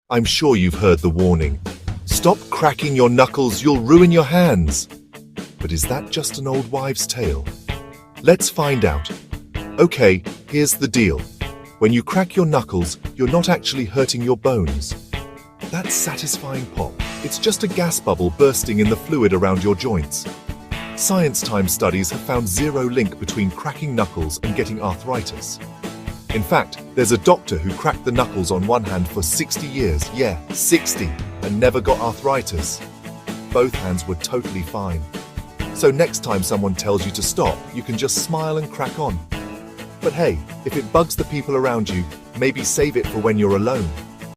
I'm sure you've heard the warning. Stop cracking your knuckles, you'll ruin your hands. But is that just an old wives' tale? Let's find out. Okay, here's the deal. When you crack your knuckles, you're not actually hurting your bones. That satisfying pop, it's just a gas bubble bursting in the fluid around your joints. Science Time studies have found zero link between cracking knuckles and getting arthritis. In fact, there's a doctor who cracked the knuckles on one hand for 60 years, yeah, 60, and never got arthritis. Both hands were totally fine. So next time someone tells you to stop, you can just smile and crack on. But hey, if it bugs the people around you, maybe save it for when you're alone.